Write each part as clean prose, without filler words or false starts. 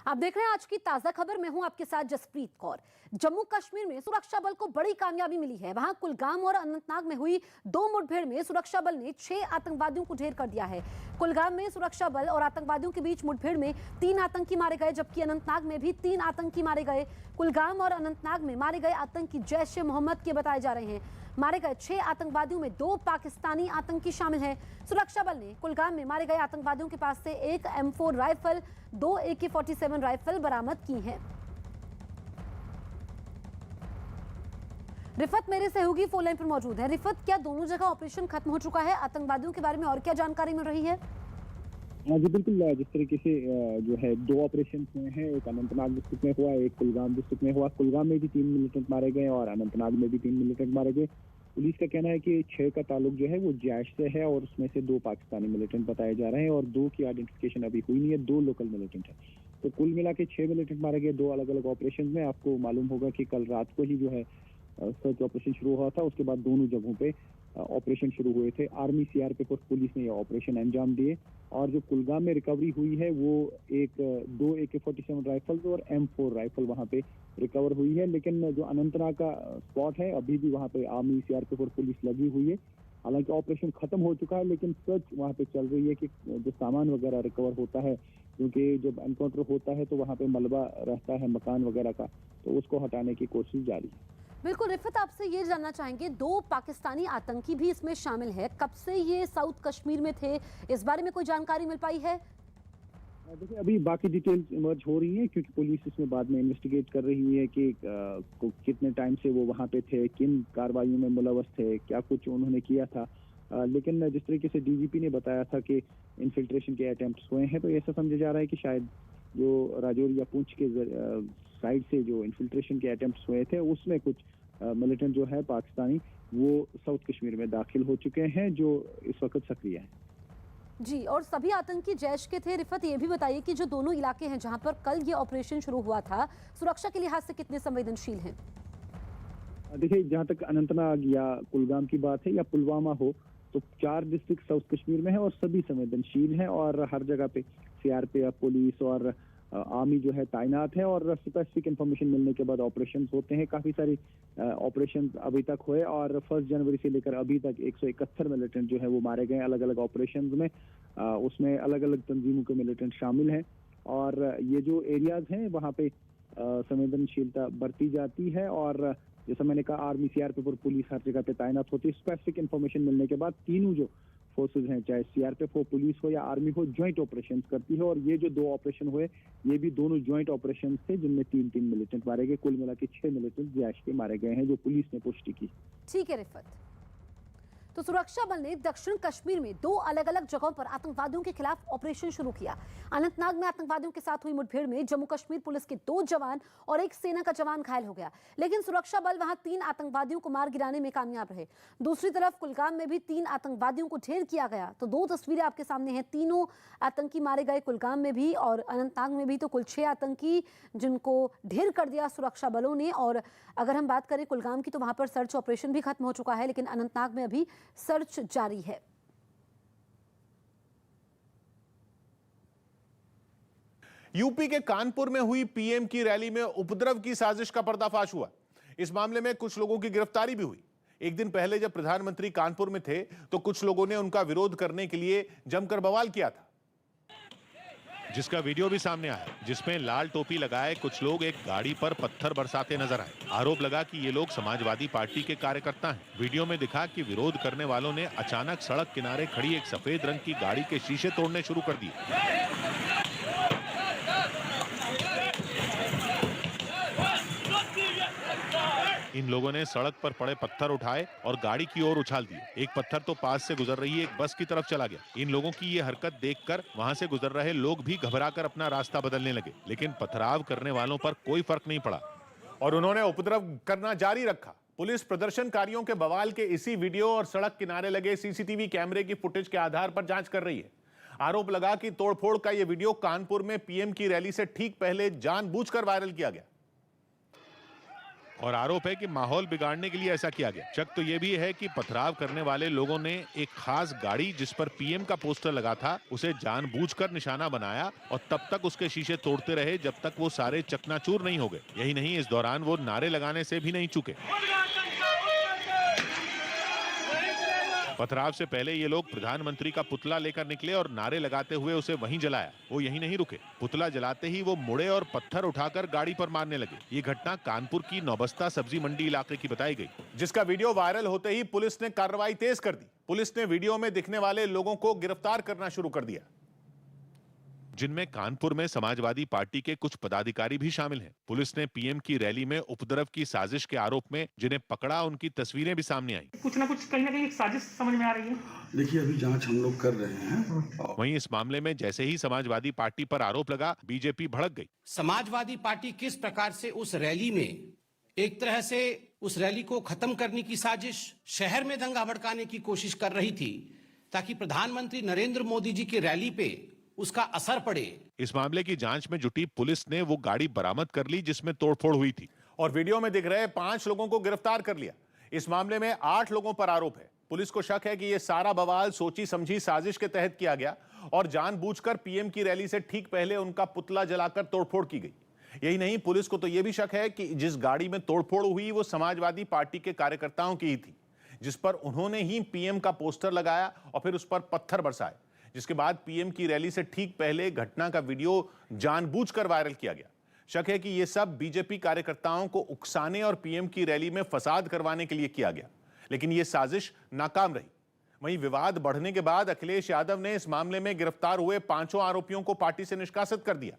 आप देख रहे हैं आज की ताजा खबर। मैं हूं आपके साथ जसप्रीत कौर। जम्मू कश्मीर में सुरक्षा बल को बड़ी कामयाबी मिली है। वहां कुलगाम और अनंतनाग में हुई 2 मुठभेड़ में सुरक्षा बल ने 6 आतंकवादियों को ढेर कर दिया है। कुलगाम में सुरक्षा बल और आतंकवादियों के बीच मुठभेड़ में 3 आतंकी मारे गए, जबकि अनंतनाग में भी 3 आतंकी मारे गए। कुलगाम और अनंतनाग में मारे गए आतंकी जैश ए मोहम्मद के बताए जा रहे हैं। मारे गए 6 आतंकवादियों में 2 पाकिस्तानी आतंकी शामिल हैं। सुरक्षा बल ने कुलगाम में मारे गए आतंकवादियों के पास से एक M4 राइफल, 2 AK-47 राइफल बरामद की हैं। रिफत मेरे सहयोगी फोन लाइन पर मौजूद है। रिफत, क्या दोनों जगह ऑपरेशन खत्म हो चुका है? आतंकवादियों के बारे में और क्या जानकारी मिल रही है? हाँ जी बिल्कुल, जिस तरीके से जो है 2 ऑपरेशन हुए हैं, एक अनंतनाग डिस्ट्रिक्ट में हुआ, एक कुलगाम डिस्ट्रिक्ट में हुआ। कुलगाम में भी 3 मिलिटेंट मारे गए और अनंतनाग में भी 3 मिलिटेंट मारे गए। पुलिस का कहना है कि 6 का ताल्लुक जो है वो जैश से है और उसमें से 2 पाकिस्तानी मिलिटेंट बताए जा रहे हैं और 2 की आइडेंटिफिकेशन अभी हुई नहीं है, 2 लोकल मिलिटेंट है। तो कुल मिला के 6 मिलिटेंट मारे गए 2 अलग अलग ऑपरेशन में। आपको मालूम होगा कि कल रात को ही जो है सर्च ऑपरेशन शुरू हुआ था, उसके बाद दोनों जगहों पे ऑपरेशन शुरू हुए थे। आर्मी, CRPF और पुलिस ने ये ऑपरेशन अंजाम दिए और जो कुलगाम में रिकवरी हुई है वो 2 AK-47 राइफल और M4 राइफल वहां पे रिकवर हुई है। लेकिन जो अनंतनाग का स्पॉट है, अभी भी वहां पे आर्मी, CRPF और पुलिस लगी हुई है। हालांकि ऑपरेशन खत्म हो चुका है, लेकिन सर्च वहां पे चल रही है कि जो सामान वगैरह रिकवर होता है, क्योंकि जब एनकाउंटर होता है तो वहां पे मलबा रहता है मकान वगैरह का, तो उसको हटाने की कोशिश जारी है। बिल्कुल रिफत, आपसे ये जानना चाहेंगे, 2 पाकिस्तानी आतंकी भी इसमें शामिल है। कब से ये साउथ कश्मीर में थे, इस बारे में कोई जानकारी मिल पाई है? देखिए, अभी बाकी डिटेल्स इमर्ज हो रही है क्योंकि पुलिस इसमें बाद में इन्वेस्टिगेट कर रही है कि कितने टाइम से वो वहां पे थे, किन कार्रवाइयों में मुलव्वस थे, क्या कुछ उन्होंने किया था। लेकिन जिस तरीके से DGP ने बताया था कि इन्फिल्ट्रेशन के अटेम्प्ट्स हुए हैं, तो ऐसा समझा जा रहा है कि शायद जो राजौरी या पुंछ के साइड से जो इन्फिल्ट्रेशन के अटेम्प्ट्स हुए थे, उसमें कुछ मिलिटेंट जो है पाकिस्तानी वो साउथ कश्मीर में दाखिल हो चुके हैं, जो इस वक्त सक्रिय हैं। जी, और सभी आतंकी जैश के थे। रिफत, ये भी बताइए कि जो दोनों इलाके हैं जहां पर कल ये ऑपरेशन शुरू हुआ था, सुरक्षा के लिहाज से कितने संवेदनशील हैं? देखिए, जहां तक अनंतनाग या कुलगाम की बात है या पुलवामा हो, तो 4 डिस्ट्रिक्ट साउथ कश्मीर में है और सभी संवेदनशील हैं और हर जगह पे CRPF, पुलिस और आर्मी जो है तैनात है और स्पेसिफिक इंफॉर्मेशन मिलने के बाद ऑपरेशंस होते हैं। काफी सारी ऑपरेशंस अभी तक हुए और 1 जनवरी से लेकर अभी तक 171 मिलिटेंट जो है वो मारे गए अलग अलग ऑपरेशंस में। उसमें अलग अलग तंजीमों के मिलिटेंट शामिल हैं और ये जो एरियाज हैं वहाँ पे संवेदनशीलता बरती जाती है और जैसा मैंने कहा, आर्मी, CRPF और पुलिस हर जगह पे तैनात होती है। स्पेसिफिक इंफॉर्मेशन मिलने के बाद तीनों जो फोर्सेज हैं, चाहे CRPF हो, पुलिस हो या आर्मी हो, ज्वाइंट ऑपरेशंस करती है और ये जो 2 ऑपरेशन हुए, ये भी दोनों ज्वाइंट ऑपरेशंस थे जिनमें 3-3 मिलिटेंट मारे गए। कुल मिला के 6 मिलिटेंट जैश के मारे गए हैं, जो पुलिस ने पुष्टि की। ठीक है रिफत। तो सुरक्षा बल ने दक्षिण कश्मीर में 2 अलग अलग जगहों पर आतंकवादियों के खिलाफ ऑपरेशन शुरू किया। अनंतनाग में आतंकवादियों के साथ हुई मुठभेड़ में जम्मू कश्मीर पुलिस के 2 जवान और एक सेना का जवान घायल हो गया, लेकिन सुरक्षा बल वहां 3 आतंकवादियों को मार गिराने में कामयाब रहे। दूसरी तरफ कुलगाम में भी 3 आतंकवादियों को ढेर किया गया। तो 2 तस्वीरें आपके सामने हैं। तीनों आतंकी मारे गए कुलगाम में भी और अनंतनाग में भी। तो कुल 6 आतंकी जिनको ढेर कर दिया सुरक्षा बलों ने। और अगर हम बात करें कुलगाम की, तो वहां पर सर्च ऑपरेशन भी खत्म हो चुका है, लेकिन अनंतनाग में अभी सर्च जारी है। यूपी के कानपुर में हुई PM की रैली में उपद्रव की साजिश का पर्दाफाश हुआ। इस मामले में कुछ लोगों की गिरफ्तारी भी हुई। एक दिन पहले जब प्रधानमंत्री कानपुर में थे तो कुछ लोगों ने उनका विरोध करने के लिए जमकर बवाल किया था, जिसका वीडियो भी सामने आया, जिसमें लाल टोपी लगाए कुछ लोग एक गाड़ी पर पत्थर बरसाते नजर आए। आरोप लगा कि ये लोग समाजवादी पार्टी के कार्यकर्ता हैं। वीडियो में दिखा कि विरोध करने वालों ने अचानक सड़क किनारे खड़ी एक सफेद रंग की गाड़ी के शीशे तोड़ने शुरू कर दिए। इन लोगों ने सड़क पर पड़े पत्थर उठाए और गाड़ी की ओर उछाल दिए। एक पत्थर तो पास से गुजर रही एक बस की तरफ चला गया। इन लोगों की ये हरकत देखकर वहां से गुजर रहे लोग भी घबराकर अपना रास्ता बदलने लगे, लेकिन पथराव करने वालों पर कोई फर्क नहीं पड़ा और उन्होंने उपद्रव करना जारी रखा। पुलिस प्रदर्शनकारियों के बवाल के इसी वीडियो और सड़क किनारे लगे CCTV कैमरे की फुटेज के आधार पर जांच कर रही है। आरोप लगा कि तोड़फोड़ का यह वीडियो कानपुर में PM की रैली से ठीक पहले जानबूझकर वायरल किया गया। और आरोप है कि माहौल बिगाड़ने के लिए ऐसा किया गया। शक तो ये भी है कि पथराव करने वाले लोगों ने एक खास गाड़ी जिस पर पीएम का पोस्टर लगा था उसे जानबूझकर निशाना बनाया और तब तक उसके शीशे तोड़ते रहे जब तक वो सारे चकनाचूर नहीं हो गए। यही नहीं, इस दौरान वो नारे लगाने से भी नहीं चूके। पथराव से पहले ये लोग प्रधानमंत्री का पुतला लेकर निकले और नारे लगाते हुए उसे वहीं जलाया। वो यहीं नहीं रुके, पुतला जलाते ही वो मुड़े और पत्थर उठाकर गाड़ी पर मारने लगे। ये घटना कानपुर की नौबस्ता सब्जी मंडी इलाके की बताई गई, जिसका वीडियो वायरल होते ही पुलिस ने कार्रवाई तेज कर दी। पुलिस ने वीडियो में दिखने वाले लोगों को गिरफ्तार करना शुरू कर दिया, जिनमें कानपुर में समाजवादी पार्टी के कुछ पदाधिकारी भी शामिल हैं। पुलिस ने पीएम की रैली में उपद्रव की साजिश के आरोप में जिन्हें पकड़ा, उनकी तस्वीरें भी सामने आई। कुछ ना कुछ कहीं ना कहीं एक साजिश समझ में आ रही है। देखिए, अभी जांच हम लोग कर रहे हैं। वहीं इस मामले में जैसे ही समाजवादी पार्टी पर आरोप लगा, बीजेपी भड़क गई। समाजवादी पार्टी किस प्रकार से उस रैली में एक तरह से उस रैली को खत्म करने की साजिश, शहर में दंगा भड़काने की कोशिश कर रही थी ताकि प्रधानमंत्री नरेंद्र मोदी जी की रैली पे उसका असर पड़े। इस मामले की जांच में जुटी पुलिस ने वो गाड़ी बरामद कर ली जिसमें तोड़फोड़ हुई थी और वीडियो में दिख रहे 5 लोगों को गिरफ्तार कर लिया। इस मामले में 8 लोगों पर आरोप है। पुलिस को शक है कि यह सारा बवाल सोची समझी साजिश के तहत किया गया और जानबूझकर पीएम की रैली से ठीक पहले उनका पुतला जलाकर तोड़फोड़ की गई। यही नहीं, पुलिस को तो यह भी शक है कि जिस गाड़ी में तोड़फोड़ हुई वो समाजवादी पार्टी के कार्यकर्ताओं की ही थी, जिस पर उन्होंने ही पीएम का पोस्टर लगाया और फिर उस पर पत्थर बरसाए, जिसके बाद पीएम की रैली से ठीक पहले घटना का वीडियो जानबूझकर वायरल किया गया। शक है कि यह सब बीजेपी कार्यकर्ताओं को उकसाने और पीएम की रैली में फसाद करवाने के लिए किया गया, लेकिन यह साजिश नाकाम रही। वहीं विवाद बढ़ने के बाद अखिलेश यादव ने इस मामले में गिरफ्तार हुए 5 आरोपियों को पार्टी से निष्कासित कर दिया।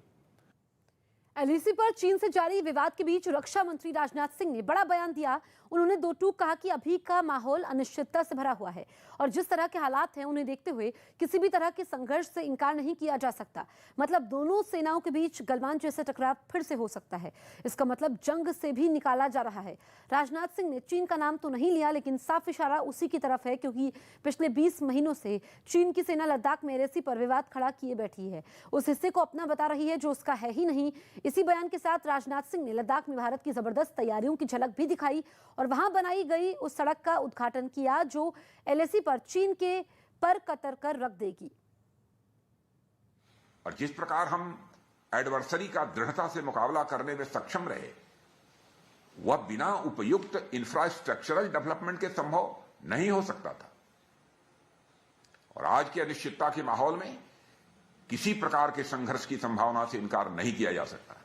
एलएसी पर चीन से जारी विवाद के बीच रक्षा मंत्री राजनाथ सिंह ने बड़ा बयान दिया। उन्होंने दो टूक कहा कि अभी का माहौल अनिश्चितता से भरा हुआ है और जिस तरह के हालात हैं उन्हें देखते हुए किसी भी तरह के संघर्ष से इनकार नहीं किया जा सकता। मतलब दोनों सेनाओं के बीच गलवान जैसे टकराव फिर से हो सकता है। इसका मतलब जंग से भी निकाला जा रहा है। राजनाथ सिंह ने चीन का नाम तो नहीं लिया, लेकिन साफ इशारा उसी की तरफ है, क्योंकि पिछले 20 महीनों से चीन की सेना लद्दाख में एलएसी पर विवाद खड़ा किए बैठी है। उस हिस्से को अपना बता रही है जो उसका है ही नहीं। इसी बयान के साथ राजनाथ सिंह ने लद्दाख में भारत की जबरदस्त तैयारियों की झलक भी दिखाई और वहां बनाई गई उस सड़क का उद्घाटन किया जो एलएसी पर चीन के पर कतर कर रख देगी। और जिस प्रकार हम एडवर्सरी का दृढ़ता से मुकाबला करने में सक्षम रहे, वह बिना उपयुक्त इंफ्रास्ट्रक्चरल डेवलपमेंट के संभव नहीं हो सकता था। और आज की अनिश्चितता के माहौल में किसी प्रकार के संघर्ष की संभावना से इनकार नहीं किया जा सकता।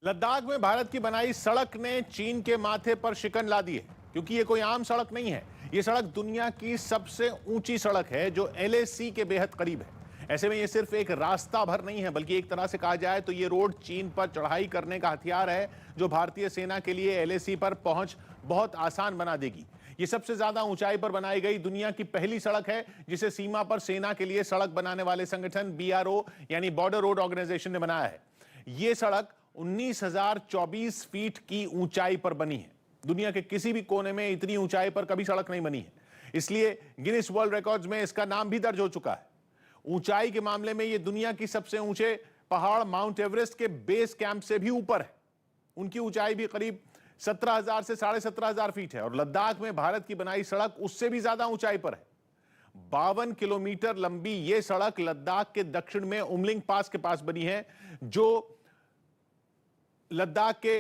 लद्दाख में भारत की बनाई सड़क ने चीन के माथे पर शिकन ला दी है, क्योंकि ये कोई आम सड़क नहीं है। ये सड़क दुनिया की सबसे ऊंची सड़क है जो एलएसी के बेहद करीब है। ऐसे में ये सिर्फ एक रास्ता भर नहीं है, बल्कि एक तरह से कहा जाए तो ये रोड चीन पर चढ़ाई करने का हथियार है, जो भारतीय सेना के लिए एलएसी पर पहुंच बहुत आसान बना देगी। ये सबसे ज्यादा ऊंचाई पर बनाई गई दुनिया की पहली सड़क है, जिसे सीमा पर सेना के लिए सड़क बनाने वाले संगठन BRO यानी बॉर्डर रोड ऑर्गेनाइजेशन ने बनाया है। ये सड़क 19,024 फीट की ऊंचाई पर बनी है। दुनिया के किसी भी कोने में इतनी ऊंचाई पर कभी सड़क नहीं बनी है, इसलिए गिनीज वर्ल्ड रिकॉर्ड्स में इसका नाम भी दर्ज हो चुका है। ऊंचाई के मामले में यह दुनिया की सबसे ऊंचे पहाड़ माउंट एवरेस्ट के बेस कैंप से भी ऊपर है। उनकी ऊंचाई भी करीब 17,000 से 17,500 फीट है और लद्दाख में भारत की बनाई सड़क उससे भी ज्यादा ऊंचाई पर है। 52 किलोमीटर लंबी यह सड़क लद्दाख के दक्षिण में उमलिंग पास के पास बनी है, जो लद्दाख के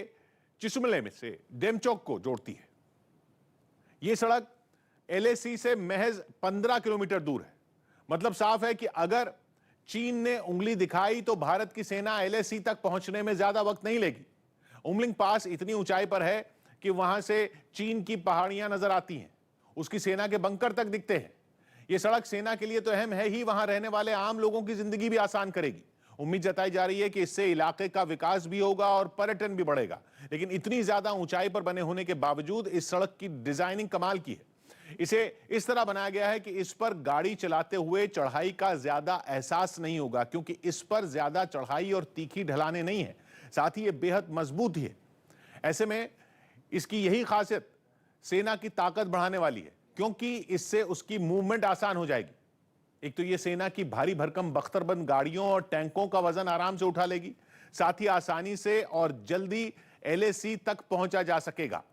चिसुमले में से डेमचोक को जोड़ती है। यह सड़क एलएसी से महज 15 किलोमीटर दूर है। मतलब साफ है कि अगर चीन ने उंगली दिखाई तो भारत की सेना एलएसी तक पहुंचने में ज्यादा वक्त नहीं लेगी। उमलिंग पास इतनी ऊंचाई पर है कि वहां से चीन की पहाड़ियां नजर आती हैं, उसकी सेना के बंकर तक दिखते हैं। यह सड़क सेना के लिए तो अहम है ही, वहां रहने वाले आम लोगों की जिंदगी भी आसान करेगी। उम्मीद जताई जा रही है कि इससे इलाके का विकास भी होगा और पर्यटन भी बढ़ेगा। लेकिन इतनी ज्यादा ऊंचाई पर बने होने के बावजूद इस सड़क की डिजाइनिंग कमाल की है। इसे इस तरह बनाया गया है कि इस पर गाड़ी चलाते हुए चढ़ाई का ज्यादा एहसास नहीं होगा, क्योंकि इस पर ज्यादा चढ़ाई और तीखी ढलाने नहीं है। साथ ही ये बेहद मजबूत है। ऐसे में इसकी यही खासियत सेना की ताकत बढ़ाने वाली है, क्योंकि इससे उसकी मूवमेंट आसान हो जाएगी। एक तो ये सेना की भारी भरकम बख्तरबंद गाड़ियों और टैंकों का वजन आराम से उठा लेगी, साथ ही आसानी से और जल्दी एलएसी तक पहुंचा जा सकेगा।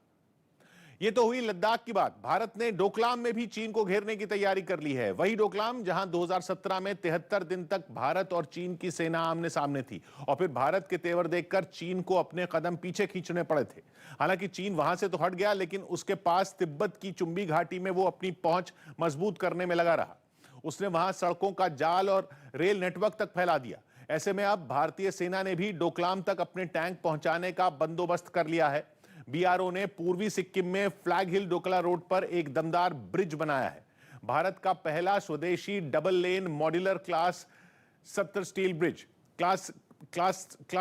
ये तो हुई लद्दाख की बात। भारत ने डोकलाम में भी चीन को घेरने की तैयारी कर ली है। वही डोकलाम जहां 2017 में 73 दिन तक भारत और चीन की सेना आमने सामने थी और फिर भारत के तेवर देखकर चीन को अपने कदम पीछे खींचने पड़े थे। हालांकि चीन वहां से तो हट गया, लेकिन उसके पास तिब्बत की चुंबी घाटी में वो अपनी पहुंच मजबूत करने में लगा रहा। उसने वहां सड़कों का जाल और रेल नेटवर्क तक फैला दिया। ऐसे में अब भारतीय सेना ने भी डोकलाम तक अपने टैंक पहुंचाने का बंदोबस्त कर लिया है। बीआरओ ने पूर्वी सिक्किम में फ्लैग हिल डोकला रोड पर एक दमदार ब्रिज बनाया है। भारत का पहला स्वदेशी double lane modular class 70 steel bridge. Class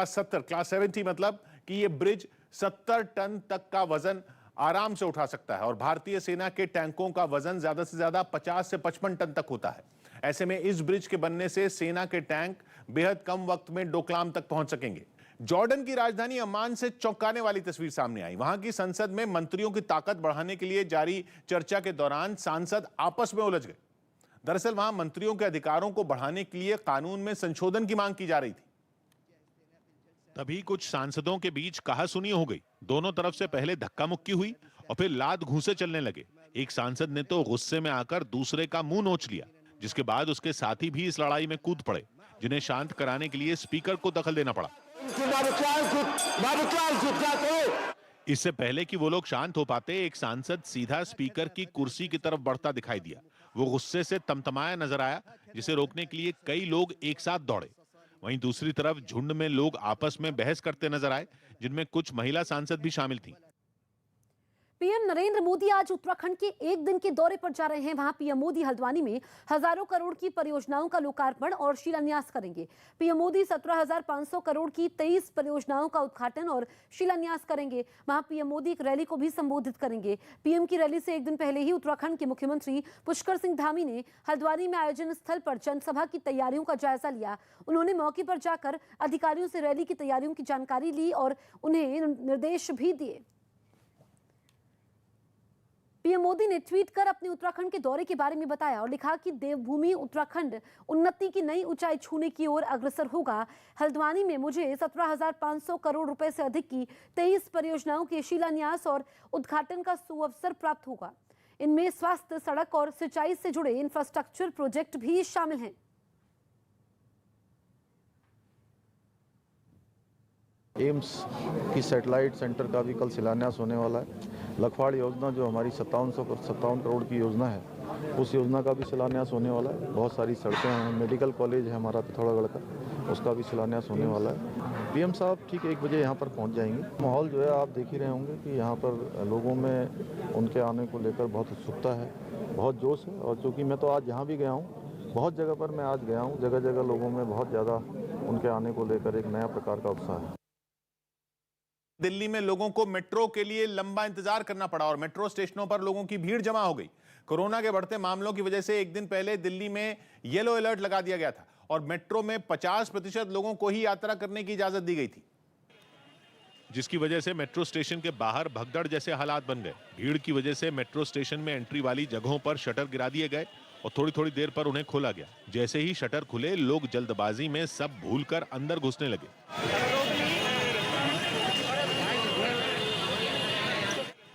70 मतलब कि ये ब्रिज 70 टन तक का वजन आराम से उठा सकता है और भारतीय सेना के टैंकों का वजन ज्यादा से ज्यादा 50 से 55 टन तक होता है। ऐसे में इस ब्रिज के बनने से सेना के टैंक बेहद कम वक्त में डोकलाम तक पहुंच सकेंगे। जॉर्डन की राजधानी अम्मान से चौंकाने वाली तस्वीर सामने आई। वहां की संसद में मंत्रियों की ताकत बढ़ाने के लिए जारी चर्चा के दौरान सांसद आपस में उलझ गए। दरअसल वहां मंत्रियों के अधिकारों को बढ़ाने के लिए कानून में संशोधन की मांग की जा रही थी। तभी कुछ सांसदों के बीच कहासुनी हो गई। दोनों तरफ से पहले धक्का मुक्की हुई और फिर लात घूंसे चलने लगे। एक सांसद ने तो गुस्से में आकर दूसरे का मुंह नोच लिया, जिसके बाद उसके साथी भी इस लड़ाई में कूद पड़े, जिन्हें शांत कराने के लिए स्पीकर को दखल देना पड़ा। इससे पहले कि वो लोग शांत हो पाते, एक सांसद सीधा स्पीकर की कुर्सी की तरफ बढ़ता दिखाई दिया। वो गुस्से से तमतमाया नजर आया, जिसे रोकने के लिए कई लोग एक साथ दौड़े। वहीं दूसरी तरफ झुंड में लोग आपस में बहस करते नजर आए, जिनमें कुछ महिला सांसद भी शामिल थीं। पीएम नरेंद्र मोदी आज उत्तराखंड के एक दिन के दौरे पर जा रहे हैं। वहां पीएम मोदी हल्द्वानी में हजारों करोड़ की परियोजनाओं का लोकार्पण और शिलान्यास करेंगे। पीएम मोदी 17,500 करोड़ की 23 परियोजनाओं का उद्घाटन और शिलान्यास करेंगे। वहां पीएम मोदी एक रैली को भी संबोधित करेंगे। पीएम की रैली से एक दिन पहले ही उत्तराखंड के मुख्यमंत्री पुष्कर सिंह धामी ने हल्द्वानी में आयोजन स्थल पर जनसभा की तैयारियों का जायजा लिया। उन्होंने मौके पर जाकर अधिकारियों से रैली की तैयारियों की जानकारी ली और उन्हें निर्देश भी दिए। पीएम मोदी ने ट्वीट कर अपने उत्तराखंड के दौरे के बारे में बताया और लिखा कि देवभूमि उत्तराखंड उन्नति की नई ऊंचाई छूने की ओर अग्रसर होगा। हल्द्वानी में मुझे 17,500 करोड़ रुपए से अधिक की 23 परियोजनाओं के शिलान्यास और उद्घाटन का सुअवसर प्राप्त होगा। इनमें स्वास्थ्य, सड़क और सिंचाई से जुड़े इंफ्रास्ट्रक्चर प्रोजेक्ट भी शामिल हैं। एम्स की सैटेलाइट सेंटर का भी कल शिलान्यास होने वाला है। लखवाड़ योजना जो हमारी 57 करोड़ की योजना है, उस योजना का भी शिलान्यास होने वाला है। बहुत सारी सड़कें हैं, मेडिकल कॉलेज है हमारा पिथौरागढ़ का, उसका भी शिलान्यास होने वाला है। पीएम साहब ठीक 1 बजे यहाँ पर पहुँच जाएंगे। माहौल जो है आप देख ही रहे होंगे कि यहाँ पर लोगों में उनके आने को लेकर बहुत उत्सुकता है, बहुत जोश है। और चूँकि मैं तो आज जहाँ भी गया हूँ, बहुत जगह पर मैं आज गया हूँ, जगह जगह लोगों में बहुत ज़्यादा उनके आने को लेकर एक नया प्रकार का उत्साह है। दिल्ली में लोगों को मेट्रो के लिए लंबा इंतजार करना पड़ा और मेट्रो स्टेशनों पर लोगों की भीड़ जमा हो गई। कोरोना के बढ़ते मामलों की वजह से एक दिन पहले दिल्ली में येलो अलर्ट लगा दिया गया था और मेट्रो में 50% लोगों को ही यात्रा करने की इजाजत दी गई थी, जिसकी वजह से मेट्रो स्टेशन के बाहर भगदड़ जैसे हालात बन गए। भीड़ की वजह से मेट्रो स्टेशन में एंट्री वाली जगहों पर शटर गिरा दिए गए और थोड़ी थोड़ी देर पर उन्हें खोला गया। जैसे ही शटर खुले, लोग जल्दबाजी में सब भूलकर अंदर घुसने लगे।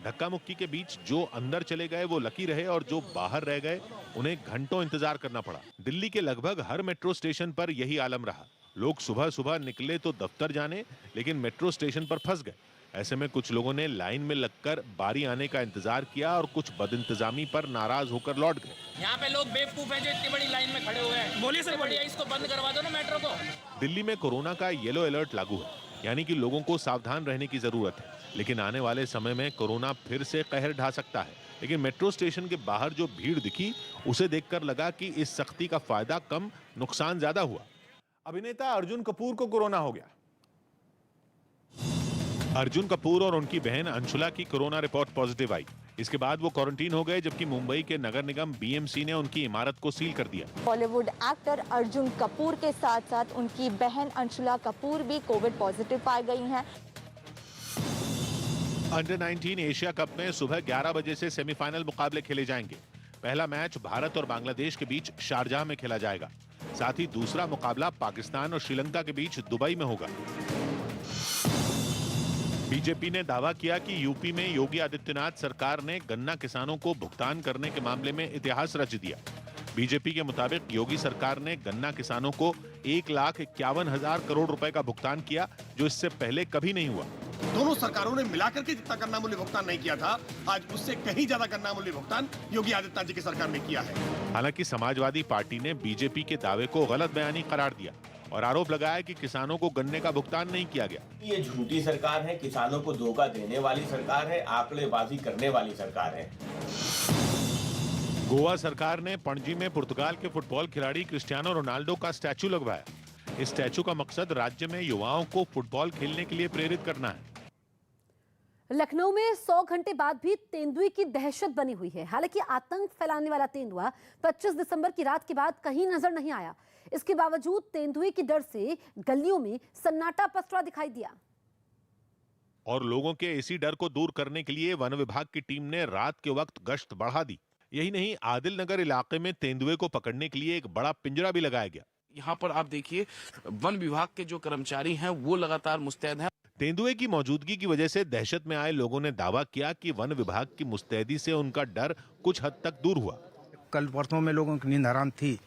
धक्का मुक्की के बीच जो अंदर चले गए वो लकी रहे और जो बाहर रह गए उन्हें घंटों इंतजार करना पड़ा। दिल्ली के लगभग हर मेट्रो स्टेशन पर यही आलम रहा। लोग सुबह सुबह निकले तो दफ्तर जाने, लेकिन मेट्रो स्टेशन पर फंस गए। ऐसे में कुछ लोगों ने लाइन में लगकर बारी आने का इंतजार किया और कुछ बदइंतजामी पर नाराज होकर लौट गए। यहाँ पे लोग बेवकूफ हैं जो इतनी बड़ी लाइन में खड़े हुए हैं। बोलिए सर, बढ़िया इसको बंद करवा दो ना मेट्रो को। दिल्ली में कोरोना का येलो अलर्ट लागू है, यानी कि लोगों को सावधान रहने की जरूरत है। लेकिन आने वाले समय में कोरोना फिर से कहर ढा सकता है। लेकिन मेट्रो स्टेशन के बाहर जो भीड़ दिखी, उसे देखकर लगा कि इस सख्ती का फायदा कम, नुकसान ज्यादा हुआ। अभिनेता अर्जुन कपूर को कोरोना हो गया। अर्जुन कपूर और उनकी बहन अंशुला की कोरोना रिपोर्ट पॉजिटिव आई। इसके बाद वो क्वारंटीन हो गए, जबकि मुंबई के नगर निगम बीएमसी ने उनकी इमारत को सील कर दिया। बॉलीवुड एक्टर अर्जुन कपूर के साथ साथ उनकी बहन अंशुला कपूर भी कोविड पॉजिटिव पाई गई हैं। अंडर 19 एशिया कप में सुबह 11 बजे से सेमीफाइनल मुकाबले खेले जाएंगे। पहला मैच भारत और बांग्लादेश के बीच शारजाह में खेला जाएगा। साथ ही दूसरा मुकाबला पाकिस्तान और श्रीलंका के बीच दुबई में होगा। बीजेपी ने दावा किया कि यूपी में योगी आदित्यनाथ सरकार ने गन्ना किसानों को भुगतान करने के मामले में इतिहास रच दिया। बीजेपी के मुताबिक योगी सरकार ने गन्ना किसानों को 1,51,000 करोड़ रुपए का भुगतान किया, जो इससे पहले कभी नहीं हुआ। दोनों सरकारों ने मिलाकर के जितना गन्ना मूल्य भुगतान नहीं किया था, आज उससे कहीं ज्यादा गन्ना मूल्य भुगतान योगी आदित्यनाथ जी की सरकार ने किया है। हालांकि समाजवादी पार्टी ने बीजेपी के दावे को गलत बयानी करार दिया और आरोप लगाया कि किसानों को गन्ने का भुगतान नहीं किया गया। ये झूठी सरकार है, किसानों को धोखा देने वाली सरकार है, आंकड़ेबाजी करने वाली सरकार है। गोवा सरकार ने पणजी में पुर्तगाल के फुटबॉल खिलाड़ी क्रिस्टियानो रोनाल्डो का स्टैचू लगवाया। इस स्टैचू का मकसद राज्य में युवाओं को फुटबॉल खेलने के लिए प्रेरित करना है। लखनऊ में 100 घंटे बाद भी तेंदुए की दहशत बनी हुई है। हालांकि आतंक फैलाने वाला तेंदुआ 25 दिसंबर की रात के बाद कहीं नजर नहीं आया। इसके बावजूद तेंदुए की डर से गलियों में सन्नाटा पसरा दिखाई दिया। और लोगों के इसी डर को दूर करने के लिए वन विभाग की टीम ने रात के वक्त गश्त बढ़ा दी। यही नहीं, आदिल नगर इलाके में तेंदुए को पकड़ने के लिए एक बड़ा पिंजरा भी लगाया गया। यहाँ पर आप देखिए, वन विभाग के जो कर्मचारी हैं वो लगातार मुस्तैद हैं। तेंदुए की मौजूदगी की वजह से दहशत में आए लोगों ने दावा किया कि वन विभाग की मुस्तैदी से उनका डर कुछ हद तक दूर हुआ। कल परसों में लोगों की नींद हराम थी,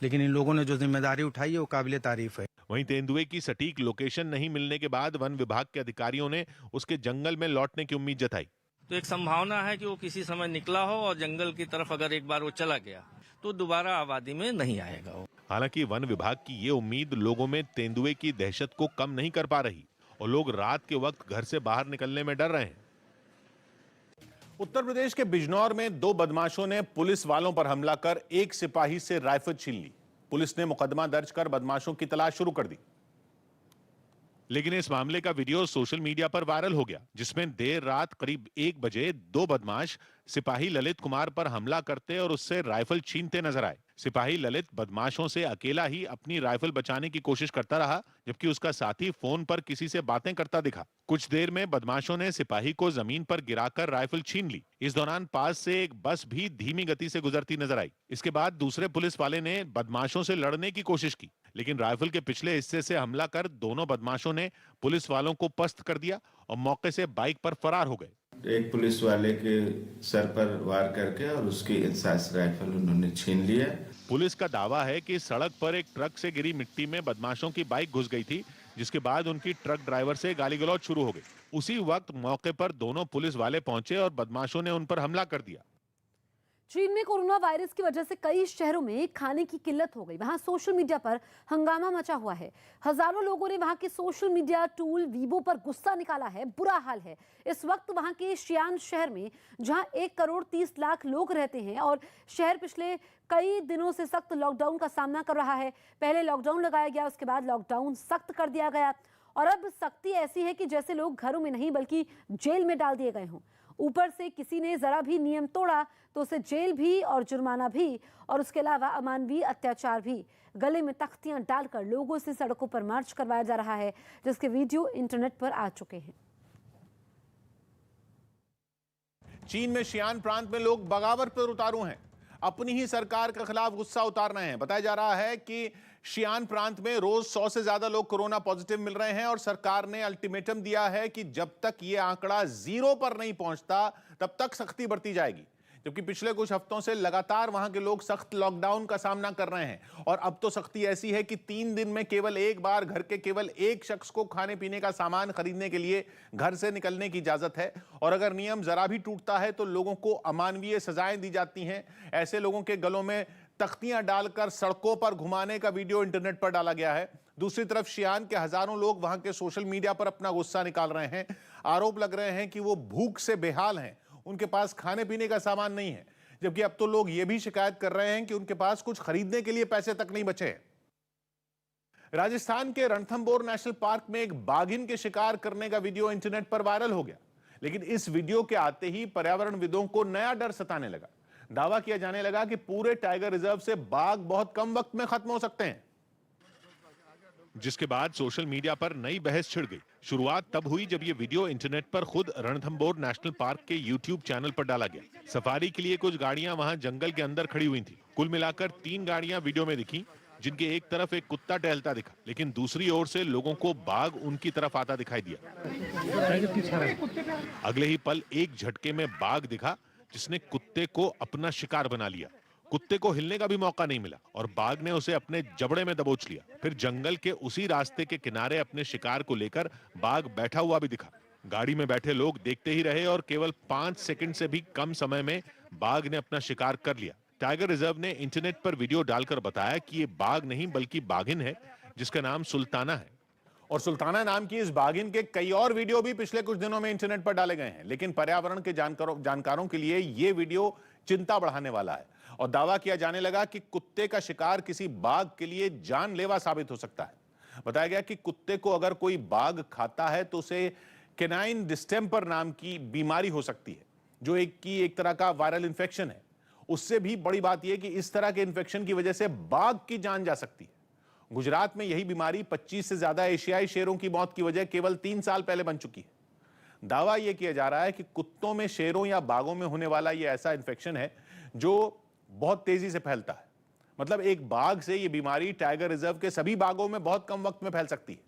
लेकिन इन लोगों ने जो जिम्मेदारी उठाई है वो काबिले तारीफ है। वहीं तेंदुए की सटीक लोकेशन नहीं मिलने के बाद वन विभाग के अधिकारियों ने उसके जंगल में लौटने की उम्मीद जताई। तो एक संभावना है कि वो किसी समय निकला हो और जंगल की तरफ अगर एक बार वो चला गया तो दोबारा आबादी में नहीं आएगा। हालांकि वन विभाग की ये उम्मीद लोगों में तेंदुए की दहशत को कम नहीं कर पा रही और लोग रात के वक्त घर से बाहर निकलने में डर रहे हैं। उत्तर प्रदेश के बिजनौर में 2 बदमाशों ने पुलिस वालों पर हमला कर एक सिपाही से राइफल छीन ली। पुलिस ने मुकदमा दर्ज कर बदमाशों की तलाश शुरू कर दी। लेकिन इस मामले का वीडियो सोशल मीडिया पर वायरल हो गया, जिसमें देर रात करीब 1 बजे 2 बदमाश सिपाही ललित कुमार पर हमला करते और उससे राइफल छीनते नजर आए। सिपाही ललित बदमाशों से अकेला ही अपनी राइफल बचाने की कोशिश करता रहा, जबकि उसका साथी फोन पर किसी से बातें करता दिखा। कुछ देर में बदमाशों ने सिपाही को जमीन पर गिराकर राइफल छीन ली। इस दौरान पास से एक बस भी धीमी गति से गुजरती नजर आई। इसके बाद दूसरे पुलिस वाले ने बदमाशों से लड़ने की कोशिश की, लेकिन राइफल के पिछले हिस्से से हमला कर दोनों बदमाशों ने पुलिस वालों को पस्त कर दिया और मौके से बाइक पर फरार हो गए। एक पुलिस वाले के सर पर वार करके और उसकी इंसास राइफल उन्होंने छीन लिया। पुलिस का दावा है कि सड़क पर एक ट्रक से गिरी मिट्टी में बदमाशों की बाइक घुस गई थी, जिसके बाद उनकी ट्रक ड्राइवर से गाली गलौज शुरू हो गई। उसी वक्त मौके पर दोनों पुलिस वाले पहुंचे और बदमाशों ने उन पर हमला कर दिया। चीन में कोरोना वायरस की वजह से कई शहरों में खाने की किल्लत हो गई। वहां सोशल मीडिया पर हंगामा मचा हुआ है। हजारों लोगों ने वहां के सोशल मीडिया टूल वीबो पर गुस्सा निकाला है। बुरा हाल है इस वक्त वहां के शियान शहर में, जहां 1 करोड़ 30 लाख लोग रहते हैं और शहर पिछले कई दिनों से सख्त लॉकडाउन का सामना कर रहा है। पहले लॉकडाउन लगाया गया, उसके बाद लॉकडाउन सख्त कर दिया गया और अब सख्ती ऐसी है कि जैसे लोग घरों में नहीं बल्कि जेल में डाल दिए गए हों। ऊपर से किसी ने जरा भी नियम तोड़ा तो उसे जेल भी और जुर्माना भी, और उसके अलावा अमानवीय अत्याचार भी। गले में तख्तियां डालकर लोगों से सड़कों पर मार्च करवाया जा रहा है, जिसके वीडियो इंटरनेट पर आ चुके हैं। चीन में शियान प्रांत में लोग बगावत पर उतारू हैं, अपनी ही सरकार के खिलाफ गुस्सा उतार रहे हैं। बताया जा रहा है कि शियान प्रांत में रोज 100 से ज्यादा लोग कोरोना पॉजिटिव मिल रहे हैं और सरकार ने अल्टीमेटम दिया है कि जब तक यह आंकड़ा 0 पर नहीं पहुंचता तब तक सख्ती बरती जाएगी। जबकि पिछले कुछ हफ्तों से लगातार वहां के लोग सख्त लॉकडाउन का सामना कर रहे हैं और अब तो सख्ती ऐसी है कि 3 दिन में केवल एक बार घर के केवल एक शख्स को खाने पीने का सामान खरीदने के लिए घर से निकलने की इजाजत है और अगर नियम जरा भी टूटता है तो लोगों को अमानवीय सजाएं दी जाती हैं। ऐसे लोगों के गलों में तख्तियां डालकर सड़कों पर घुमाने का वीडियो इंटरनेट पर डाला गया है। दूसरी तरफ शियान के हजारों लोग वहां के सोशल मीडिया पर अपना गुस्सा निकाल रहे हैं। आरोप लग रहे हैं कि वो भूख से बेहाल हैं, उनके पास खाने पीने का सामान नहीं है, जबकि अब तो लोग ये भी शिकायत कर रहे हैं कि उनके पास कुछ खरीदने के लिए पैसे तक नहीं बचे। राजस्थान के रणथंभौर नेशनल पार्क में एक बाघिन के शिकार करने का वीडियो इंटरनेट पर वायरल हो गया, लेकिन इस वीडियो के आते ही पर्यावरणविदों को नया डर सताने लगा। दावा किया जाने लगा कि पूरे टाइगर रिजर्व से बाघ बहुत कम वक्त में खत्म हो सकते हैं, जिसके बाद सोशल मीडिया पर नई बहस छिड़ गई। शुरुआत तब हुई जब ये वीडियो इंटरनेट पर खुद रणथंभौर नेशनल पार्क के YouTube चैनल पर डाला गया। सफारी के लिए कुछ गाड़ियां वहां जंगल के अंदर खड़ी हुई थी। कुल मिलाकर 3 गाड़ियां वीडियो में दिखी। जिनके एक तरफ एक कुत्ता टहलता दिखा, लेकिन दूसरी ओर से लोगों को बाघ उनकी तरफ आता दिखाई दिया। अगले ही पल एक झटके में बाघ दिखा जिसने कुत्ते को अपना शिकार बना लिया। कुत्ते को हिलने का भी मौका नहीं मिला और बाघ ने उसे अपने जबड़े में दबोच लिया। फिर जंगल के उसी रास्ते के किनारे अपने शिकार को लेकर बाघ बैठा हुआ भी दिखा। गाड़ी में बैठे लोग देखते ही रहे और केवल 5 सेकंड से भी कम समय में बाघ ने अपना शिकार कर लिया। टाइगर रिजर्व ने इंटरनेट पर वीडियो डालकर बताया कि ये बाघ नहीं बल्कि बाघिन है जिसका नाम सुल्ताना है। और सुल्ताना नाम की इस बाघिन के कई और वीडियो भी पिछले कुछ दिनों में इंटरनेट पर डाले गए हैं, लेकिन पर्यावरण के जानकारों के लिए ये वीडियो चिंता बढ़ाने वाला है और दावा किया जाने लगा कि कुत्ते का शिकार किसी बाघ के लिए जानलेवा साबित हो सकता है। बताया गया कि कुत्ते को अगर कोई बाघ खाता है तो उसे कैनाइन डिस्टेंपर नाम की बीमारी हो सकती है, जो एक तरह का वायरल इन्फेक्शन है। उससे भी बड़ी बात यह कि इस तरह के इन्फेक्शन की वजह से बाघ की जान जा सकती है। गुजरात में यही बीमारी 25 से ज्यादा एशियाई शेरों की मौत की वजह केवल 3 साल पहले बन चुकी है। दावा यह किया जा रहा है कि कुत्तों में शेरों या बाघों में होने वाला यह ऐसा इन्फेक्शन है जो बहुत तेजी से फैलता है। मतलब एक बाघ से यह बीमारी टाइगर रिजर्व के सभी बाघों में बहुत कम वक्त में फैल सकती है।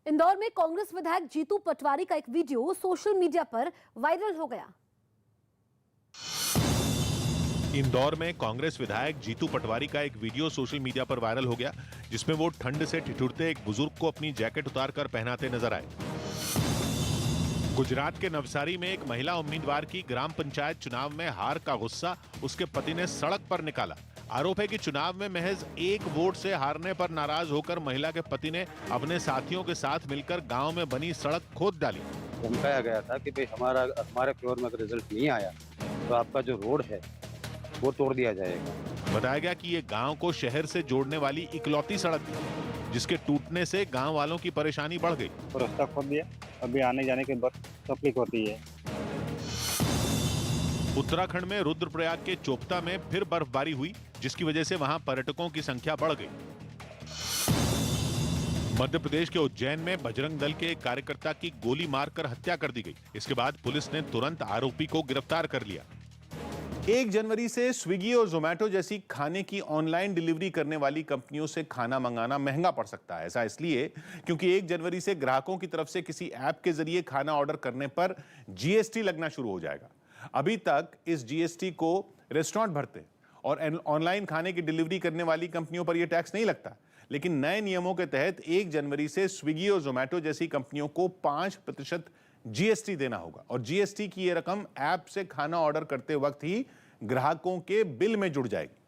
इंदौर में कांग्रेस विधायक जीतू पटवारी का एक वीडियो सोशल मीडिया पर वायरल हो गया। इंदौर में कांग्रेस विधायक जीतू पटवारी का एक वीडियो सोशल मीडिया पर वायरल हो गया, जिसमें वो ठंड से ठिठुरते एक बुजुर्ग को अपनी जैकेट उतारकर पहनाते नजर आए। गुजरात के नवसारी में एक महिला उम्मीदवार की ग्राम पंचायत चुनाव में हार का गुस्सा उसके पति ने सड़क पर निकाला। आरोप है कि चुनाव में महज 1 वोट से हारने पर नाराज होकर महिला के पति ने अपने साथियों के साथ मिलकर गांव में बनी सड़क खोद डाली। धमकाया गया था कि भाई हमारे फेवर में अगर रिजल्ट नहीं आया तो आपका जो रोड है वो तोड़ दिया जाएगा। बताया गया कि ये गांव को शहर से जोड़ने वाली इकलौती सड़क थी, जिसके टूटने से गांव वालों की परेशानी बढ़ गई। तो रास्ता खोद दिया, अभी आने जाने के बहुत तकलीफ होती है। उत्तराखंड में रुद्रप्रयाग के चोपता में फिर बर्फबारी हुई, जिसकी वजह से वहां पर्यटकों की संख्या बढ़ गई। मध्य प्रदेश के उज्जैन में बजरंग दल के एक कार्यकर्ता की गोली मारकर हत्या कर दी गई। इसके बाद पुलिस ने तुरंत आरोपी को गिरफ्तार कर लिया। 1 जनवरी से स्विगी और जोमेटो जैसी खाने की ऑनलाइन डिलीवरी करने वाली कंपनियों से खाना मंगाना महंगा पड़ सकता है। ऐसा इसलिए क्योंकि 1 जनवरी से ग्राहकों की तरफ से किसी ऐप के जरिए खाना ऑर्डर करने पर जीएसटी लगना शुरू हो जाएगा। अभी तक इस जीएसटी को रेस्टोरेंट भरते और ऑनलाइन खाने की डिलीवरी करने वाली कंपनियों पर यह टैक्स नहीं लगता, लेकिन नए नियमों के तहत 1 जनवरी से स्विगी और जोमेटो जैसी कंपनियों को 5% जीएसटी देना होगा और जीएसटी की यह रकम ऐप से खाना ऑर्डर करते वक्त ही ग्राहकों के बिल में जुड़ जाएगी।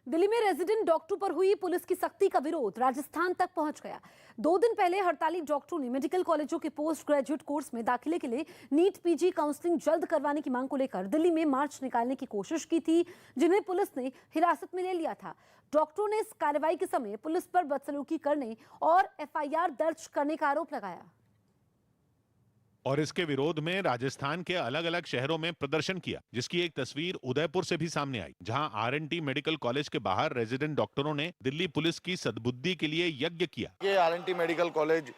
दिल्ली में रेजिडेंट डॉक्टरों पर हुई पुलिस की सख्ती का विरोध राजस्थान तक पहुंच गया। 2 दिन पहले हड़ताली डॉक्टरों ने मेडिकल कॉलेजों के पोस्ट ग्रेजुएट कोर्स में दाखिले के लिए नीट पीजी काउंसलिंग जल्द करवाने की मांग को लेकर दिल्ली में मार्च निकालने की कोशिश की थी, जिन्हें पुलिस ने हिरासत में ले लिया था। डॉक्टरों ने इस कार्रवाई के समय पुलिस पर बदसलूकी करने और एफआईआर दर्ज करने का आरोप लगाया। और इसके विरोध में राजस्थान के अलग अलग शहरों में प्रदर्शन किया, जिसकी एक तस्वीर उदयपुर से भी सामने आई, जहां आरएनटी मेडिकल कॉलेज के बाहर रेजिडेंट डॉक्टरों ने दिल्ली पुलिस की सद्बुद्धि के लिए यज्ञ किया। ये आरएनटी मेडिकल कॉलेज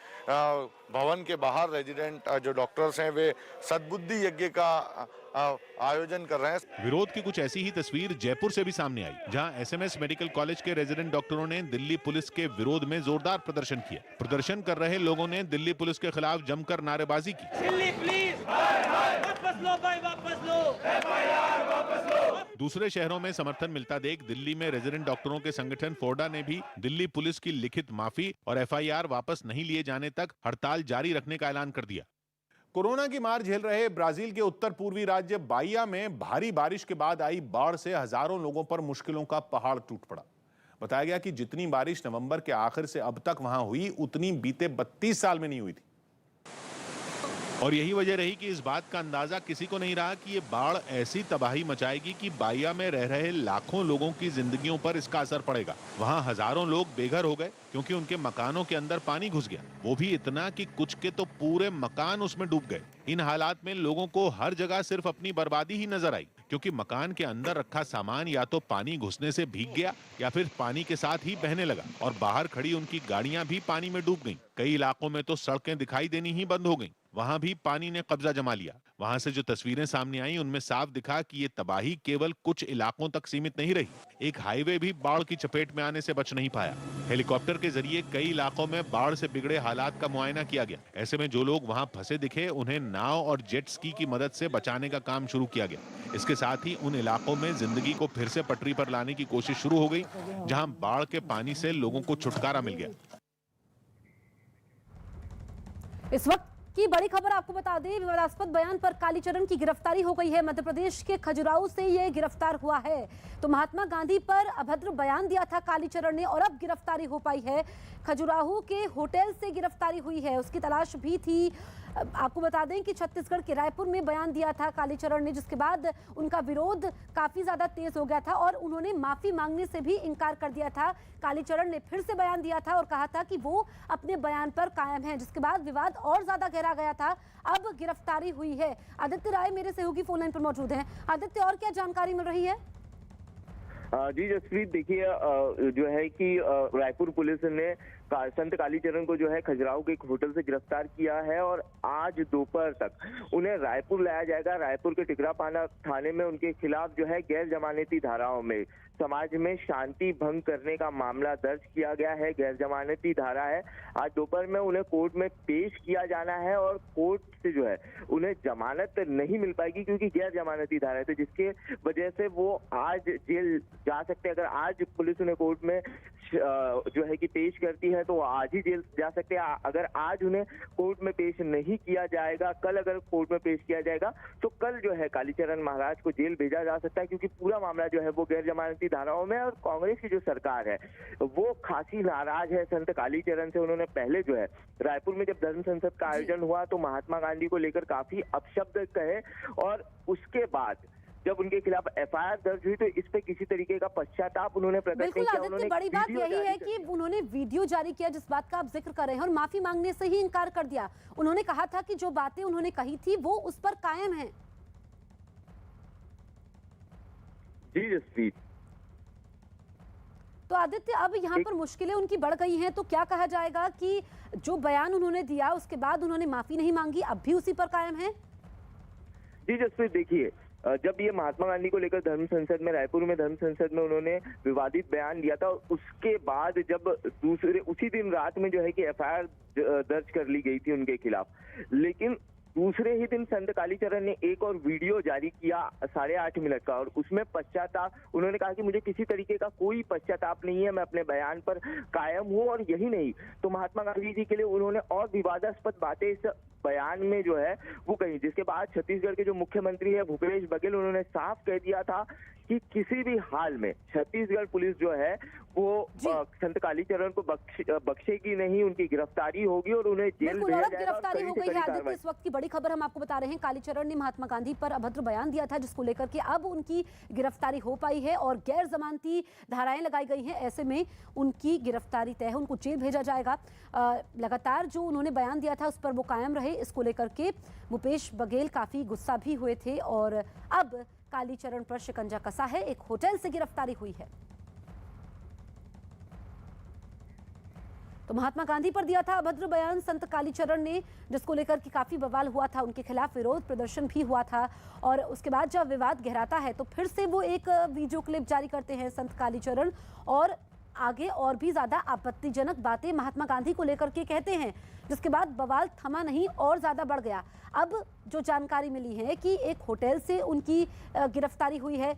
भवन के बाहर रेजिडेंट जो डॉक्टर्स हैं वे सद्बुद्धि यज्ञ का आयोजन कर रहे हैं। विरोध की कुछ ऐसी ही तस्वीर जयपुर से भी सामने आई, जहां एसएमएस मेडिकल कॉलेज के रेजिडेंट डॉक्टरों ने दिल्ली पुलिस के विरोध में जोरदार प्रदर्शन किया। प्रदर्शन कर रहे लोगों ने दिल्ली पुलिस के खिलाफ जमकर नारेबाजी की। दिल्ली पुलिस, वापस लो भाई, वापस लो, एफआईआर वापस लो। दूसरे शहरों में समर्थन मिलता देख दिल्ली में रेजिडेंट डॉक्टरों के संगठन फोर्डा ने भी दिल्ली पुलिस की लिखित माफी और एफआईआर वापस नहीं लिए जाने तक हड़ताल जारी रखने का ऐलान कर दिया। कोरोना की मार झेल रहे ब्राजील के उत्तर पूर्वी राज्य बाहिया में भारी बारिश के बाद आई बाढ़ से हजारों लोगों पर मुश्किलों का पहाड़ टूट पड़ा। बताया गया कि जितनी बारिश नवंबर के आखिर से अब तक वहां हुई, उतनी बीते 32 साल में नहीं हुई थी। और यही वजह रही कि इस बात का अंदाजा किसी को नहीं रहा कि ये बाढ़ ऐसी तबाही मचाएगी कि बाहिया में रह रहे लाखों लोगों की जिंदगियों पर इसका असर पड़ेगा। वहां हजारों लोग बेघर हो गए क्योंकि उनके मकानों के अंदर पानी घुस गया, वो भी इतना कि कुछ के तो पूरे मकान उसमें डूब गए। इन हालात में लोगों को हर जगह सिर्फ अपनी बर्बादी ही नजर आई, क्योंकि मकान के अंदर रखा सामान या तो पानी घुसने से भीग गया या फिर पानी के साथ ही बहने लगा और बाहर खड़ी उनकी गाड़ियां भी पानी में डूब गईं। कई इलाकों में तो सड़कें दिखाई देनी ही बंद हो गईं। वहां भी पानी ने कब्जा जमा लिया। वहां से जो तस्वीरें सामने आई उनमें साफ दिखा कि ये तबाही केवल कुछ इलाकों तक सीमित नहीं रही। एक हाईवे भी बाढ़ की चपेट में आने से बच नहीं पाया। हेलीकॉप्टर के जरिए कई इलाकों में बाढ़ से बिगड़े हालात का मुआयना किया गया। ऐसे में जो लोग वहां फंसे दिखे उन्हें नाव और जेट स्की की मदद से बचाने का काम शुरू किया गया। इसके साथ ही उन इलाकों में जिंदगी को फिर से पटरी पर लाने की कोशिश शुरू हो गई जहां बाढ़ के पानी से लोगों को छुटकारा मिल गया। इस वक्त की बड़ी खबर आपको बता दें, विवादास्पद बयान पर कालीचरण की गिरफ्तारी हो गई है। मध्य प्रदेश के खजुराहो से ये गिरफ्तार हुआ है। तो महात्मा गांधी पर अभद्र बयान दिया था कालीचरण ने और अब गिरफ्तारी हो पाई है। खजुराहो के होटल से गिरफ्तारी हुई है, उसकी तलाश भी थी। आपको बता दें कि छत्तीसगढ़ के रायपुर में बयान दिया था कालीचरण ने, जिसके बाद उनका विरोध काफी ज्यादा तेज हो गया था और उन्होंने माफी मांगने से भी इनकार कर दिया था। कालीचरण ने फिर से बयान दिया था और कहा था कि वो अपने बयान पर कायम है, जिसके बाद विवाद और ज्यादा गहरा गया था। अब गिरफ्तारी हुई है। आदित्य राय मेरे सहयोगी फोन लाइन पर मौजूद हैं। आदित्य, और क्या जानकारी मिल रही है? जी जसप्रीत, देखिए जो है कि रायपुर पुलिस ने संत कालीचरण को जो है खजुराहो के एक होटल से गिरफ्तार किया है और आज दोपहर तक उन्हें रायपुर लाया जाएगा। रायपुर के टिकरापाना थाने में उनके खिलाफ जो है गैर जमानती धाराओं में समाज में शांति भंग करने का मामला दर्ज किया गया है। गैर जमानती धारा है। आज दोपहर में उन्हें कोर्ट में पेश किया जाना है और कोर्ट से जो है उन्हें जमानत नहीं मिल पाएगी क्योंकि गैर जमानती धारा है, तो जिसके वजह से वो आज जेल जा सकते हैं। अगर आज पुलिस उन्हें कोर्ट में जो है कि पेश करती है तो आज ही जेल जा सकते हैं। अगर आज उन्हें कोर्ट में पेश नहीं किया जाएगा, कल अगर कोर्ट में पेश किया जाएगा तो कल जो है कालीचरण महाराज को जेल भेजा जा सकता है क्योंकि पूरा मामला जो है वो गैर जमानती धाराओं में। और कांग्रेस की जो सरकार है वो खासी नाराज है संत कालीचरण से। उन्होंने पहले जो है रायपुर में जब धर्म संसद का आयोजन हुआ तो महात्मा गांधी को लेकर काफी अपशब्द कहे और उसके बाद जब उनके खिलाफ एफआईआर दर्ज हुई तो इस पे किसी तरीके का पश्चाताप उन्होंने प्रकट नहीं किया। उन्होंने बड़ी बात यही है कि उन्होंने वीडियो जारी किया जिस बात का आप जिक्र कर रहे हैं और माफी मांगने से ही इनकार कर दिया। उन्होंने कहा था कि जो बातें उन्होंने कही थी वो उस पर कायम है। जी जसप्रीत। तो आदित्य, अब यहाँ पर मुश्किलें उनकी बढ़ गई हैं, तो क्या कहा जाएगा कि जो बयान उन्होंने दिया उसके बाद उन्होंने माफी नहीं मांगी, अब भी उसी पर कायम है? जी जसप्रीत, देखिए जब ये महात्मा गांधी को लेकर धर्म संसद में रायपुर में धर्म संसद में उन्होंने विवादित बयान दिया था, उसके बाद जब उसी दिन रात में जो है कि एफआईआर दर्ज कर ली गई थी उनके खिलाफ, लेकिन दूसरे ही दिन संत कालीचरण ने एक और वीडियो जारी किया 8.5 मिनट का और उसमें पश्चाताप, उन्होंने कहा कि मुझे किसी तरीके का कोई पश्चाताप नहीं है, मैं अपने बयान पर कायम हूं। और यही नहीं तो महात्मा गांधी जी के लिए उन्होंने और विवादास्पद बातें इस बयान में जो है वो कही, जिसके बाद छत्तीसगढ़ के जो मुख्यमंत्री है भूपेश बघेल, उन्होंने साफ कह दिया था कि किसी भी हाल में छत्तीसगढ़ पुलिस जो है वो संत कालीचरण को बख्शेगी नहीं, उनकी गिरफ्तारी होगी और उन्हें जेल भेजा जाएगा। गिरफ्तारी हो गई है। आदित्य, इस वक्त की बड़ी खबर हम आपको बता रहे हैं, कालीचरण ने महात्मा गांधी पर अभद्र बयान दिया था जिसको लेकर के अब उनकी गिरफ्तारी हो पाई है और गैर जमानती धाराएं लगाई गई हैं। ऐसे में उनकी गिरफ्तारी तय है, उनको जेल भेजा जाएगा। लगातार जो उन्होंने बयान दिया था उस पर वो कायम रहे। इसको लेकर के भूपेश बघेल काफी गुस्सा भी हुए थे और अब कालीचरण पर शिकंजा कसा है। एक होटल से गिरफ्तारी हुई है। तो महात्मा गांधी पर दिया था अभद्र बयान संत कालीचरण ने, जिसको लेकर कि काफी बवाल हुआ था, उनके खिलाफ विरोध प्रदर्शन भी हुआ था और उसके बाद जब विवाद गहराता है तो फिर से वो एक वीडियो क्लिप जारी करते हैं संत कालीचरण और आगे और भी ज्यादा आपत्तिजनक बातें महात्मा गांधी को लेकर के कहते हैं, जिसके बाद बवाल थमा नहीं और ज्यादा बढ़ गया। अब जो जानकारी मिली है कि एक होटल से उनकी गिरफ्तारी हुई है,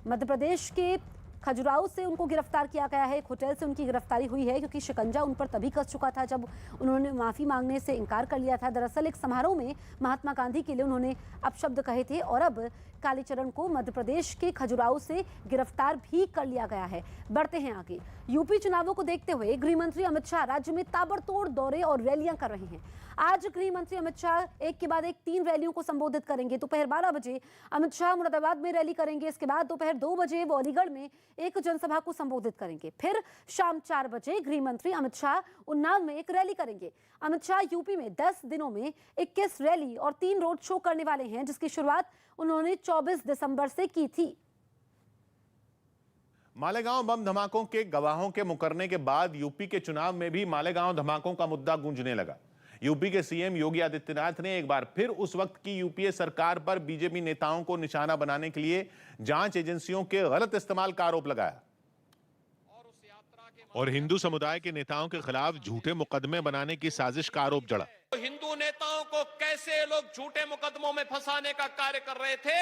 मध्य प्रदेश के खजुराहो से उनको गिरफ्तार किया गया है। एक होटल से उनकी गिरफ्तारी हुई है क्योंकि शिकंजा उन पर तभी कस चुका था जब उन्होंने माफी मांगने से इनकार कर लिया था। दरअसल एक समारोह में महात्मा गांधी के लिए उन्होंने अपशब्द कहे थे और अब कालीचरण को मध्य प्रदेश के खजुराहो से गिरफ्तार भी कर लिया गया है। बढ़ते हैं आगे। यूपी चुनावों को देखते हुए गृह मंत्री अमित शाह राज्य में ताबड़तोड़ दौरे और रैलियां कर रहे हैं। आज गृह मंत्री अमित शाह एक के बाद एक 3 रैलियों को संबोधित करेंगे। दोपहर 12 बजे अमित शाह मुरादाबाद में रैली करेंगे। इसके बाद दोपहर 2 बजे वो अलीगढ़ में एक जनसभा को संबोधित करेंगे। फिर शाम 4 बजे गृह मंत्री अमित शाह उन्नाव में एक रैली करेंगे। अमित शाह यूपी में 10 दिनों में 21 रैली और 3 रोड शो करने वाले हैं, जिसकी शुरुआत उन्होंने 24 दिसंबर से की थी। मालेगांव बम धमाकों के गवाहों के मुकरने के बाद यूपी के चुनाव में भी मालेगांव धमाकों का मुद्दा गूंजने लगा। यूपी के सीएम योगी आदित्यनाथ ने एक बार फिर उस वक्त की यूपीए सरकार पर बीजेपी नेताओं को निशाना बनाने के लिए जांच एजेंसियों के गलत इस्तेमाल का आरोप लगाया और हिंदू समुदाय के नेताओं के खिलाफ झूठे मुकदमे बनाने की साजिश का आरोप जड़ा। हिंदू नेताओं को कैसे लोग झूठे मुकदमों में फंसाने का कार्य कर रहे थे,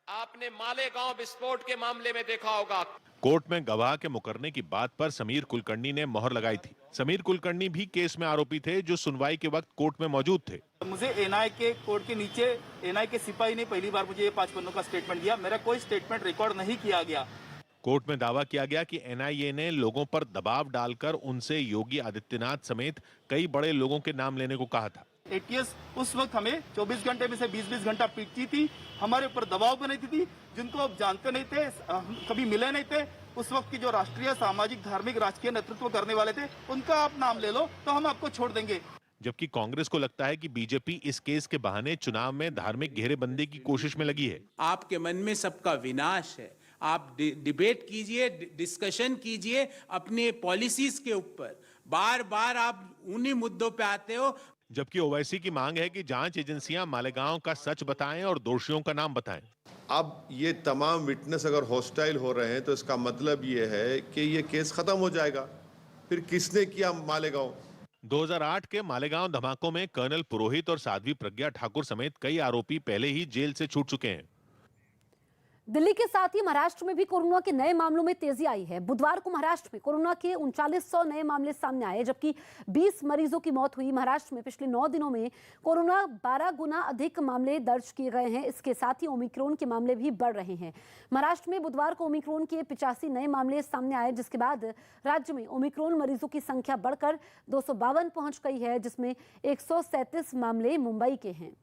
आपने मालेगांव विस्फोट के मामले में देखा होगा। कोर्ट में गवाह के मुकरने की बात पर समीर कुलकर्णी ने मोहर लगाई थी। समीर कुलकर्णी भी केस में आरोपी थे जो सुनवाई के वक्त कोर्ट में मौजूद थे। मुझे एनआई के कोर्ट के नीचे एनआई के सिपाही ने पहली बार मुझे ये 5 पन्नों का स्टेटमेंट दिया। मेरा कोई स्टेटमेंट रिकॉर्ड नहीं किया गया। कोर्ट में दावा किया गया कि एनआईए ने लोगों पर दबाव डालकर उनसे योगी आदित्यनाथ समेत कई बड़े लोगों के नाम लेने को कहा था। एटीएस उस वक्त हमें 24 घंटे में से 20-20 घंटा पीटती थी, हमारे ऊपर दबाव बनाती थी, जिनको आप जानते नहीं थे, कभी मिले नहीं थे। उस वक्त की जो राष्ट्रीय सामाजिक धार्मिक राजकीय नेतृत्व करने वाले थे, उनका आप नाम ले लो तो हम आपको छोड़ देंगे। जबकि कांग्रेस को लगता है कि बीजेपी इस केस के बहाने चुनाव में धार्मिक घेरेबंदी की कोशिश में लगी है। आपके मन में सबका विनाश है, आप डिबेट कीजिए, डिस्कशन कीजिए अपने पॉलिसीज के ऊपर। बार बार आप उन्हीं मुद्दों पे आते हो। जबकि ओवैसी की मांग है कि जांच एजेंसियां मालेगांव का सच बताएं और दोषियों का नाम बताएं। अब ये तमाम विटनेस अगर हॉस्टाइल हो रहे हैं तो इसका मतलब ये है कि ये केस खत्म हो जाएगा। फिर किसने किया मालेगांव? 2008 के मालेगांव धमाकों में कर्नल पुरोहित और साध्वी प्रज्ञा ठाकुर समेत कई आरोपी पहले ही जेल से छूट चुके हैं। दिल्ली के साथ ही महाराष्ट्र में भी कोरोना के नए मामलों में तेजी आई है। बुधवार को महाराष्ट्र में कोरोना के 3900 नए मामले सामने आए, जबकि 20 मरीजों की मौत हुई। महाराष्ट्र में पिछले 9 दिनों में कोरोना 12 गुना अधिक मामले दर्ज किए गए हैं। इसके साथ ही ओमिक्रॉन के मामले भी बढ़ रहे हैं। महाराष्ट्र में बुधवार को ओमिक्रॉन के 85 नए मामले सामने आए, जिसके बाद राज्य में ओमिक्रॉन मरीजों की संख्या बढ़कर 252 पहुंच गई है, जिसमें 137 मामले मुंबई के हैं।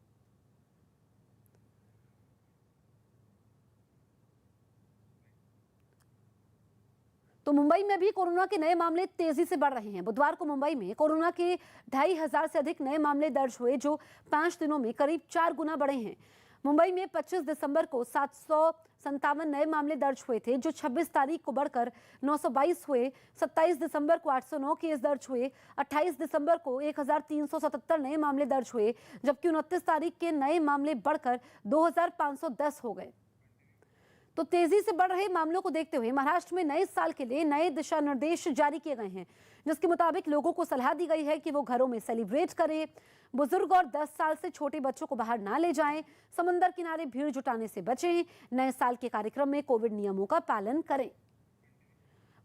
तो मुंबई में भी कोरोना के नए मामले तेजी से बढ़ रहे हैं। बुधवार को मुंबई में कोरोना के 2500 से अधिक नए मामले दर्ज हुए, जो 5 दिनों में करीब 4 गुना बढ़े हैं। मुंबई में 25 दिसंबर को 757 नए मामले दर्ज हुए थे, जो 26 तारीख को बढ़कर 922 हुए। 27 दिसंबर को 809 केस दर्ज हुए। 28 दिसंबर को 1377 नए मामले दर्ज हुए, जबकि 29 तारीख के नए मामले बढ़कर 2510 हो गए। तो तेजी से बढ़ रहे मामलों को देखते हुए महाराष्ट्र में नए साल के लिए नए दिशा निर्देश जारी किए गए हैं, जिसके मुताबिक लोगों को सलाह दी गई है कि वो घरों में सेलिब्रेट करें, बुजुर्ग और 10 साल से छोटे बच्चों को बाहर ना ले जाएं, समंदर किनारे भीड़ जुटाने से बचें, नए साल के कार्यक्रम में कोविड नियमों का पालन करें।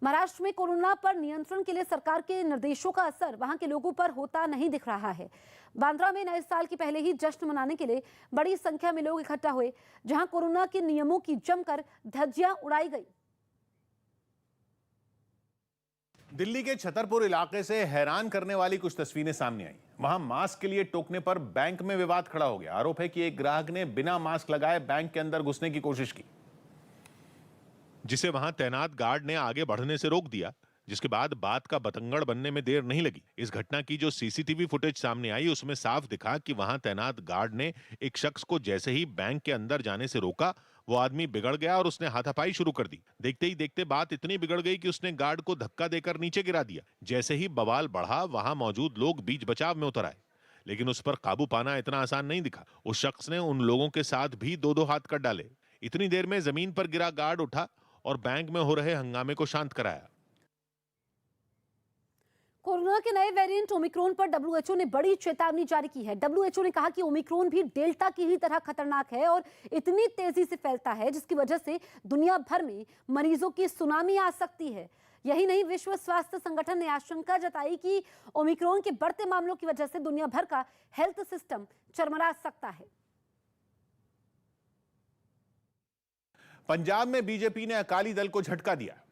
महाराष्ट्र में कोरोना पर नियंत्रण के लिए सरकार के निर्देशों का असर वहां के लोगों पर होता नहीं दिख रहा है। बांद्रा में नए साल के पहले ही जश्न मनाने के लिए बड़ी संख्या में लोग इकट्ठा हुए, जहां कोरोना के नियमों की जमकर धज्जियां उड़ाई गई। दिल्ली के छतरपुर इलाके से हैरान करने वाली कुछ तस्वीरें सामने आई। वहां मास्क के लिए टोकने पर बैंक में विवाद खड़ा हो गया। आरोप है कि एक ग्राहक ने बिना मास्क लगाए बैंक के अंदर घुसने की कोशिश की, जिसे वहां तैनात गार्ड ने आगे बढ़ने से रोक दिया, जिसके बाद बात का बतंगड़ बनने में देर नहीं लगी। इस घटना की जो सीसीटीवी फुटेज सामने आई, उसमें साफ दिखा कि वहां तैनात गार्ड ने एक शख्स को जैसे ही बैंक के अंदर जाने से रोका, वो आदमी बिगड़ गया और उसने हाथापाई शुरू कर दी। देखते ही देखते बात इतनी बिगड़ गई कि उसने गार्ड को धक्का देकर नीचे गिरा दिया। जैसे ही बवाल बढ़ा, वहां मौजूद लोग बीच बचाव में उतर आए, लेकिन उस पर काबू पाना इतना आसान नहीं दिखा। उस शख्स ने उन लोगों के साथ भी 2-2 हाथ कर डाले। इतनी देर में जमीन पर गिरा गार्ड उठा और बैंक में हो रहे हंगामे को शांत कराया। कोरोना के नए वेरिएंट ओमिक्रॉन पर डब्ल्यूएचओ ने बड़ी चेतावनी जारी की है। डब्ल्यूएचओ ने कहा कि ओमिक्रॉन भी डेल्टा की ही तरह खतरनाक है और इतनी तेजी से फैलता है, जिसकी वजह से दुनिया भर में मरीजों की सुनामी आ सकती है। यही नहीं, विश्व स्वास्थ्य संगठन ने आशंका जताई कि ओमिक्रॉन के बढ़ते मामलों की वजह से दुनिया भर का हेल्थ सिस्टम चरमरा सकता है। पंजाब में बीजेपी ने अकाली दल को झटका दिया।